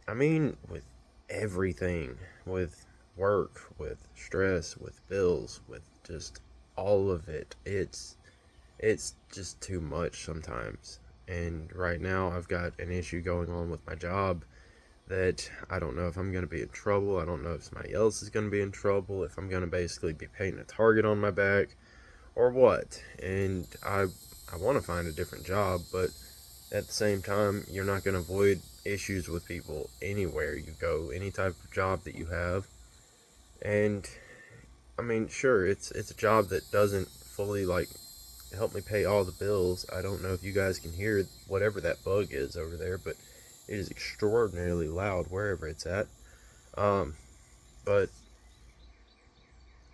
I mean, with everything, with work, with stress, with bills, with just all of it, it's just too much sometimes. And right now, I've got an issue going on with my job that I don't know if I'm going to be in trouble. I don't know if somebody else is going to be in trouble, if I'm going to basically be painting a target on my back or what. And I want to find a different job, but at the same time, you're not going to avoid issues with people anywhere you go, any type of job that you have. And I mean, sure, it's a job that doesn't fully like help me pay all the bills. I don't know if you guys can hear whatever that bug is over there, but it is extraordinarily loud wherever it's at. Um, but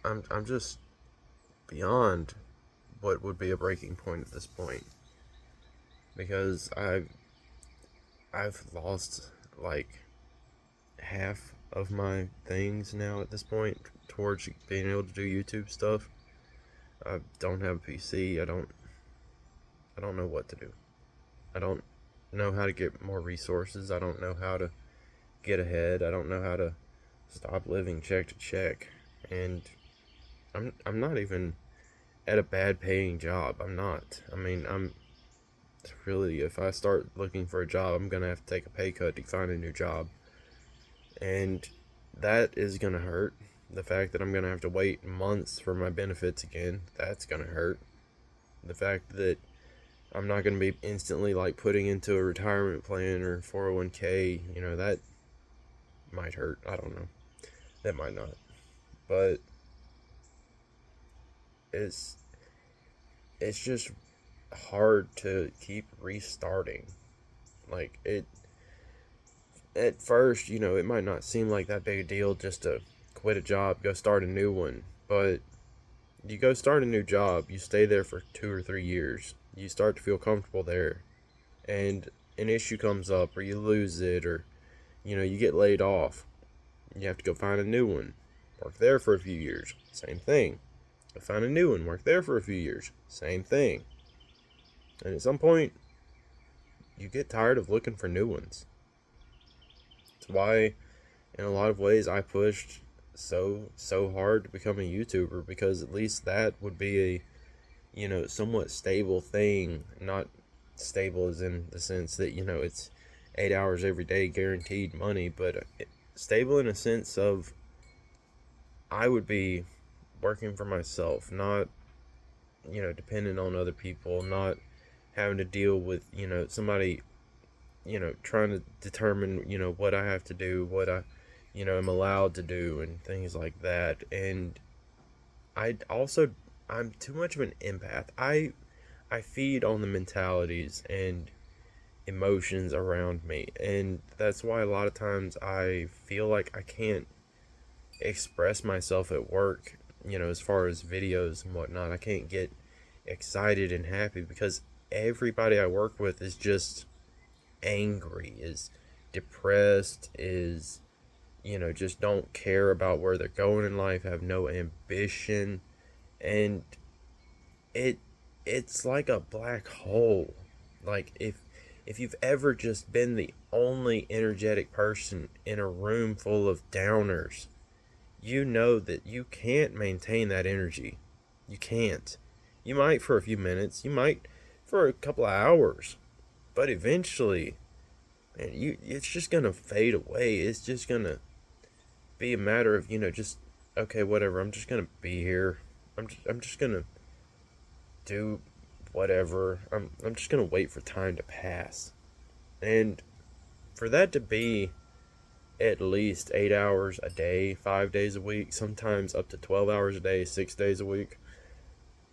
I'm just beyond what would be a breaking point at this point because I've lost like half of my things now at this point towards being able to do YouTube stuff. I don't have a PC. I don't know what to do. I don't know how to get more resources. I don't know how to get ahead. I don't know how to stop living check to check. And I'm not even at a bad paying job. I'm not. I mean, I'm really, if I start looking for a job, I'm going to have to take a pay cut to find a new job. And that is going to hurt. The fact that I'm going to have to wait months for my benefits again, that's going to hurt. The fact that I'm not going to be instantly like putting into a retirement plan or 401k, that might hurt. I don't know. That might not. But it's it's just hard to keep restarting. Like it at first, it might not seem like that big a deal just to quit a job, go start a new one, but you go start a new job, you stay there for 2 or 3 years, you start to feel comfortable there, and an issue comes up, or you lose it, or you get laid off. You have to go find a new one, work there for a few years, same thing. Go find a new one, work there for a few years, same thing. And at some point, you get tired of looking for new ones. It's why, in a lot of ways, I pushed so hard to become a YouTuber because at least that would be a somewhat stable thing. Not stable as in the sense that, it's 8 hours every day guaranteed money, but stable in a sense of I would be working for myself, not, dependent on other people, not having to deal with, somebody, trying to determine, what I have to do, what I, am allowed to do, and things like that. And I also, I'm too much of an empath. I feed on the mentalities and emotions around me, and that's why a lot of times I feel like I can't express myself at work, as far as videos and whatnot. I can't get excited and happy because everybody I work with is just angry, is depressed, is, just don't care about where they're going in life, have no ambition, and it it's like a black hole. Like if you've ever just been the only energetic person in a room full of downers, you know that you can't maintain that energy. You can't. You might for a few minutes, you might for a couple of hours, but eventually, man, it's just gonna fade away. It's just gonna be a matter of just okay, whatever. I'm just gonna be here. I'm just gonna do whatever. I'm just gonna wait for time to pass, and for that to be at least 8 hours a day, 5 days a week, sometimes up to 12 hours a day, 6 days a week,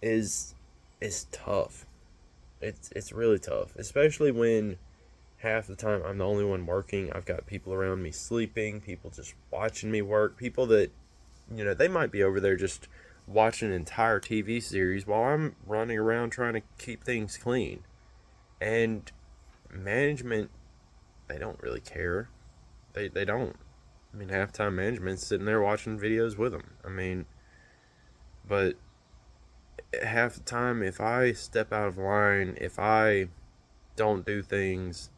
is is tough. It's really tough, especially when half the time I'm the only one working. I've got people around me sleeping, people just watching me work, people that they might be over there just watching an entire TV series while I'm running around trying to keep things clean. And management, they don't really care. They don't. I mean, halftime management's sitting there watching videos with them. I mean, but half the time, if I step out of line, if I don't do things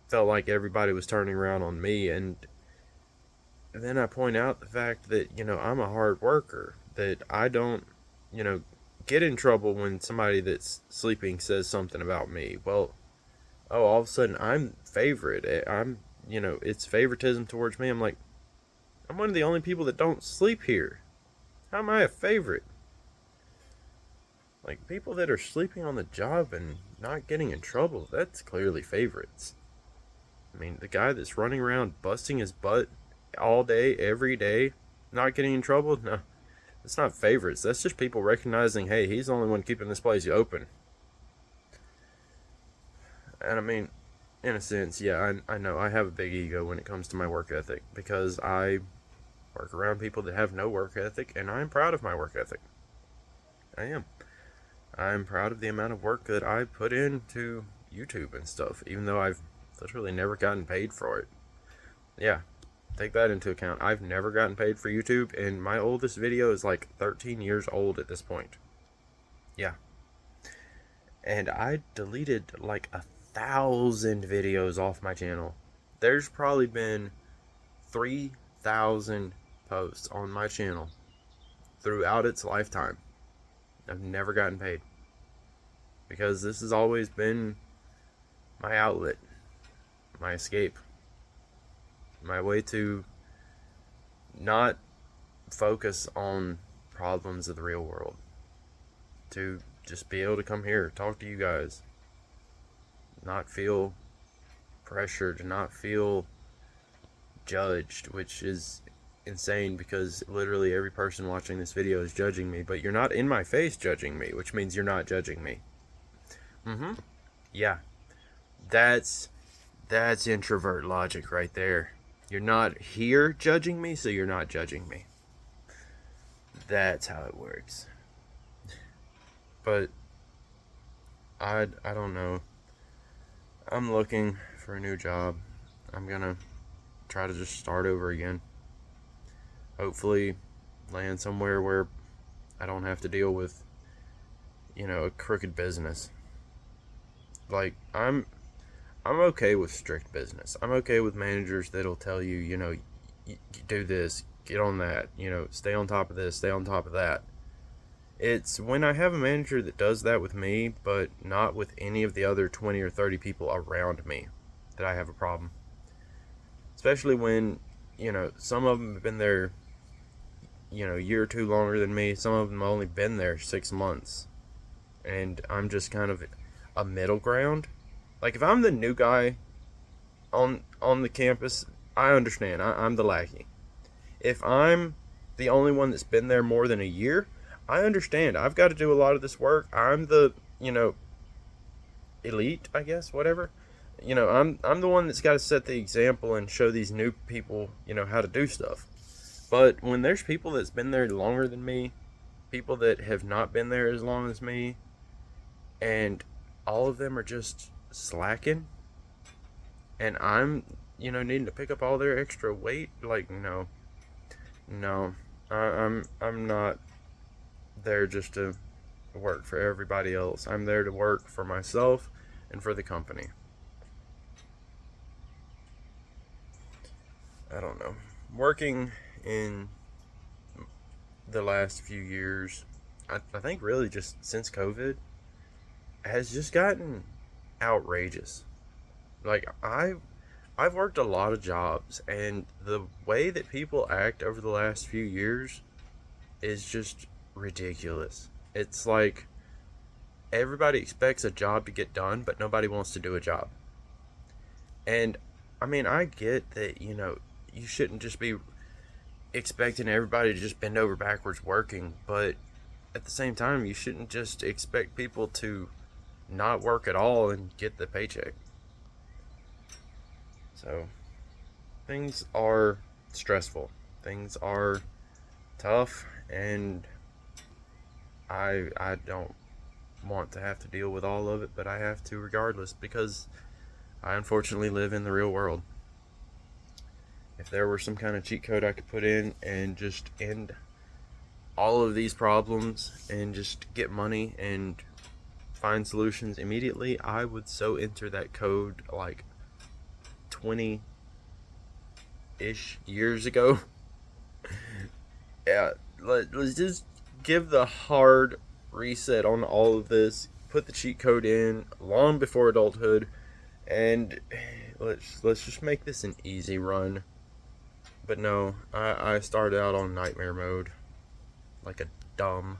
felt like everybody was turning around on me. And then I point out the fact that, I'm a hard worker, that I don't, you know, get in trouble when somebody that's sleeping says something about me. Well, oh, all of a sudden I'm favorite. It's favoritism towards me. I'm like, I'm one of the only people that don't sleep here. How am I a favorite? Like, people that are sleeping on the job and not getting in trouble, that's clearly favorites. I mean, the guy that's running around busting his butt all day, every day, not getting in trouble, no, that's not favorites. That's just people recognizing, hey, he's the only one keeping this place open. And I mean, in a sense, yeah, I know I have a big ego when it comes to my work ethic, because I work around people that have no work ethic, and I'm proud of my work ethic. I am. I'm proud of the amount of work that I put into YouTube and stuff, even though I've literally never gotten paid for it. Yeah, take that into account. I've never gotten paid for YouTube, and my oldest video is like 13 years old at this point. Yeah. And I deleted like 1,000 videos off my channel. There's probably been 3,000 posts on my channel throughout its lifetime. I've never gotten paid, because this has always been my outlet, my escape, my way to not focus on problems of the real world, to just be able to come here, talk to you guys, not feel pressured, not feel judged, which is insane, because literally every person watching this video is judging me, but you're not in my face judging me, which means you're not judging me. Yeah. That's introvert logic right there. You're not here judging me, so you're not judging me. That's how it works. But I don't know. I'm looking for a new job. I'm gonna try to just start over again. Hopefully land somewhere where I don't have to deal with, a crooked business. Like, I'm okay with strict business. I'm okay with managers that'll tell you, you do this, get on that, stay on top of this, stay on top of that. It's when I have a manager that does that with me, but not with any of the other 20 or 30 people around me, that I have a problem. Especially when, some of them have been there, a year or two longer than me. Some of them have only been there 6 months. And I'm just kind of a middle ground. Like, if I'm the new guy on the campus, I understand. I'm the lackey. If I'm the only one that's been there more than a year, I understand. I've got to do a lot of this work. I'm the, elite, I guess, whatever. I'm the one that's got to set the example and show these new people, how to do stuff. But when there's people that's been there longer than me, people that have not been there as long as me, and all of them are just slacking, and I'm, needing to pick up all their extra weight, like, no, I'm not there just to work for everybody else. I'm there to work for myself and for the company. I don't know. Working in the last few years, I think really just since COVID, has just gotten outrageous. Like, I've worked a lot of jobs, and the way that people act over the last few years is just ridiculous. It's like everybody expects a job to get done, but nobody wants to do a job. And I mean, I get that, you shouldn't just be expecting everybody to just bend over backwards working, but at the same time, you shouldn't just expect people to not work at all and get the paycheck. So, things are stressful. Things are tough, and I don't want to have to deal with all of it, but I have to regardless, because I unfortunately live in the real world. If there were some kind of cheat code I could put in and just end all of these problems and just get money and find solutions immediately, I would so enter that code like 20-ish years ago. Yeah, let's just give the hard reset on all of this. Put the cheat code in long before adulthood, and let's just make this an easy run. But no, I started out on nightmare mode like a dumb.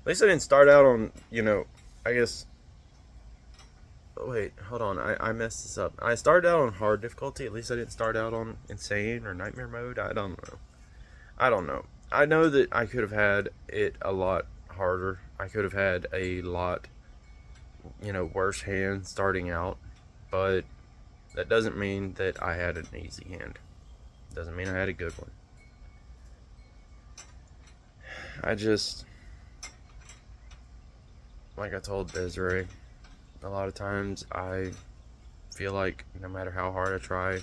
At least I didn't start out on, I guess. Oh, wait, hold on. I messed this up. I started out on hard difficulty. At least I didn't start out on insane or nightmare mode. I don't know. I don't know. I know that I could have had it a lot harder. I could have had a lot, worse hand starting out. But that doesn't mean that I had an easy hand. Doesn't mean I had a good one. I just, like I told Desiree, a lot of times I feel like no matter how hard I try,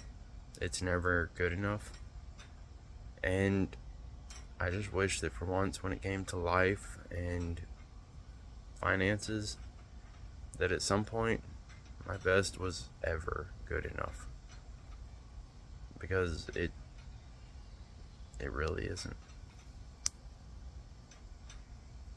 it's never good enough. And I just wish that for once, when it came to life and finances, that at some point my best was ever good enough. Because it really isn't.